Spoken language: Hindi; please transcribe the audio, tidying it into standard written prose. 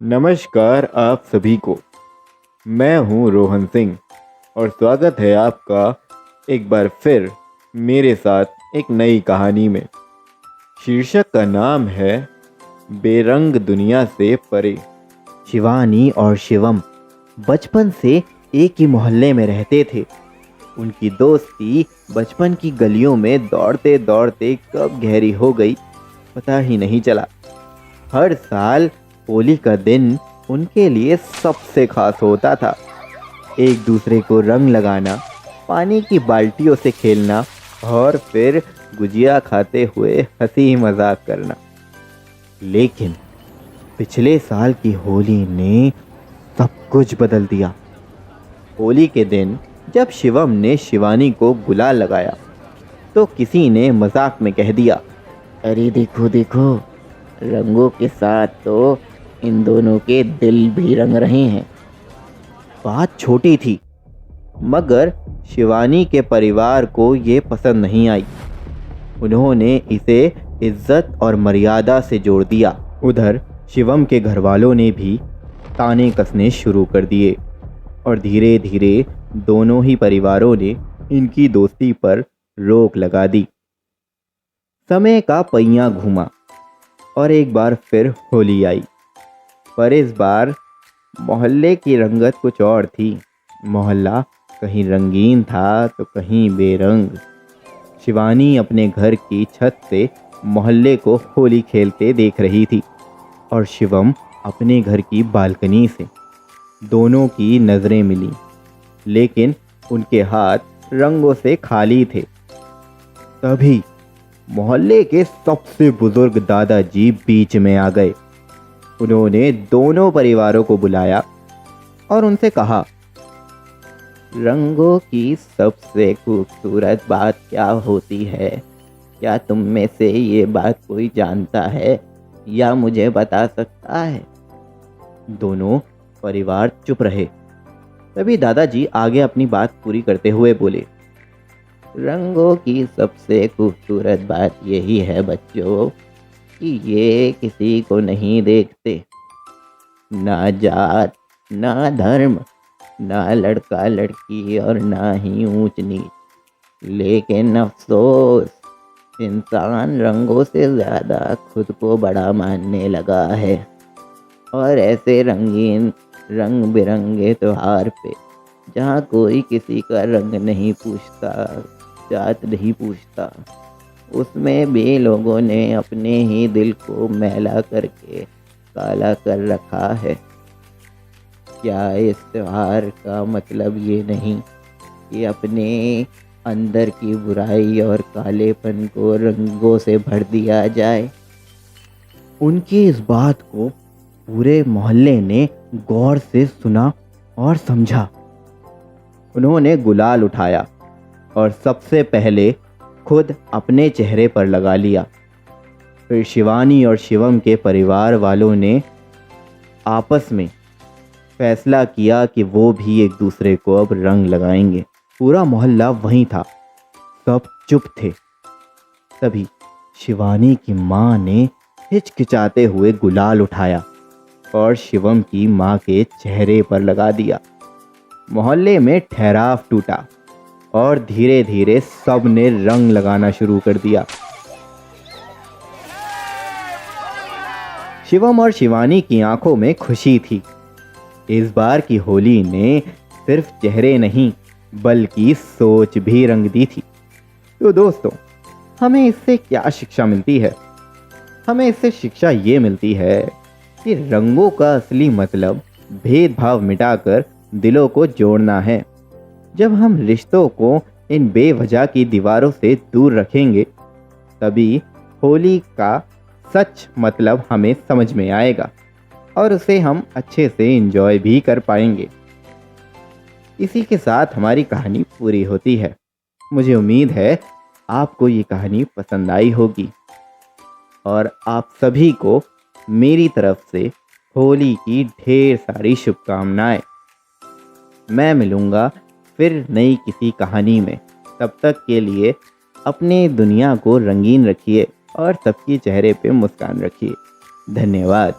नमस्कार आप सभी को। मैं हूं रोहन सिंह और स्वागत है आपका एक बार फिर मेरे साथ एक नई कहानी में। शीर्षक का नाम है बेरंग दुनिया से परे। शिवानी और शिवम बचपन से एक ही मोहल्ले में रहते थे। उनकी दोस्ती बचपन की गलियों में दौड़ते दौड़ते कब गहरी हो गई पता ही नहीं चला। हर साल होली का दिन उनके लिए सबसे खास होता था। एक दूसरे को रंग लगाना, पानी की बाल्टियों से खेलना और फिर गुजिया खाते हुए हंसी मजाक करना। लेकिन पिछले साल की होली ने सब कुछ बदल दिया। होली के दिन जब शिवम ने शिवानी को गुलाल लगाया तो किसी ने मजाक में कह दिया, अरे देखो देखो, रंगों के साथ तो इन दोनों के दिल भी रंग रहे हैं। बात छोटी थी मगर शिवानी के परिवार को ये पसंद नहीं आई। उन्होंने इसे इज्जत और मर्यादा से जोड़ दिया। उधर शिवम के घर वालों ने भी ताने कसने शुरू कर दिए और धीरे धीरे दोनों ही परिवारों ने इनकी दोस्ती पर रोक लगा दी। समय का पहिया घूमा और एक बार फिर होली आई, पर इस बार मोहल्ले की रंगत कुछ और थी। मोहल्ला कहीं रंगीन था तो कहीं बेरंग। शिवानी अपने घर की छत से मोहल्ले को होली खेलते देख रही थी और शिवम अपने घर की बालकनी से। दोनों की नज़रें मिली, लेकिन उनके हाथ रंगों से खाली थे। तभी मोहल्ले के सबसे बुजुर्ग दादाजी बीच में आ गए। उन्होंने दोनों परिवारों को बुलाया और उनसे कहा, रंगों की सबसे खूबसूरत बात क्या होती है? क्या तुम में से ये बात कोई जानता है या मुझे बता सकता है? दोनों परिवार चुप रहे। तभी दादाजी आगे अपनी बात पूरी करते हुए बोले, रंगों की सबसे खूबसूरत बात यही है बच्चों कि ये किसी को नहीं देखते। ना जात, ना धर्म, ना लड़का लड़की और ना ही ऊंच नीच। लेकिन अफसोस, इंसान रंगों से ज़्यादा खुद को बड़ा मानने लगा है। और ऐसे रंगीन रंग बिरंगे त्योहार पे जहाँ कोई किसी का रंग नहीं पूछता, जात नहीं पूछता, उसमें भी लोगों ने अपने ही दिल को मैला करके काला कर रखा है। क्या इस त्योहार का मतलब ये नहीं कि अपने अंदर की बुराई और कालेपन को रंगों से भर दिया जाए? उनकी इस बात को पूरे मोहल्ले ने गौर से सुना और समझा। उन्होंने गुलाल उठाया और सबसे पहले खुद अपने चेहरे पर लगा लिया। फिर शिवानी और शिवम के परिवार वालों ने आपस में फैसला किया कि वो भी एक दूसरे को अब रंग लगाएंगे। पूरा मोहल्ला वहीं था, सब चुप थे। तभी शिवानी की माँ ने हिचकिचाते हुए गुलाल उठाया और शिवम की माँ के चेहरे पर लगा दिया। मोहल्ले में ठहराव टूटा और धीरे धीरे सब ने रंग लगाना शुरू कर दिया। शिवम और शिवानी की आंखों में खुशी थी। इस बार की होली ने सिर्फ चेहरे नहीं बल्कि सोच भी रंग दी थी। तो दोस्तों, हमें इससे क्या शिक्षा मिलती है? हमें इससे शिक्षा ये मिलती है कि रंगों का असली मतलब भेदभाव मिटाकर दिलों को जोड़ना है। जब हम रिश्तों को इन बेवजह की दीवारों से दूर रखेंगे, तभी होली का सच मतलब हमें समझ में आएगा और उसे हम अच्छे से एंजॉय भी कर पाएंगे। इसी के साथ हमारी कहानी पूरी होती है। मुझे उम्मीद है आपको ये कहानी पसंद आई होगी और आप सभी को मेरी तरफ से होली की ढेर सारी शुभकामनाएं। मैं मिलूंगा फिर नई किसी कहानी में। तब तक के लिए अपने दुनिया को रंगीन रखिए और सबके चेहरे पे मुस्कान रखिए। धन्यवाद।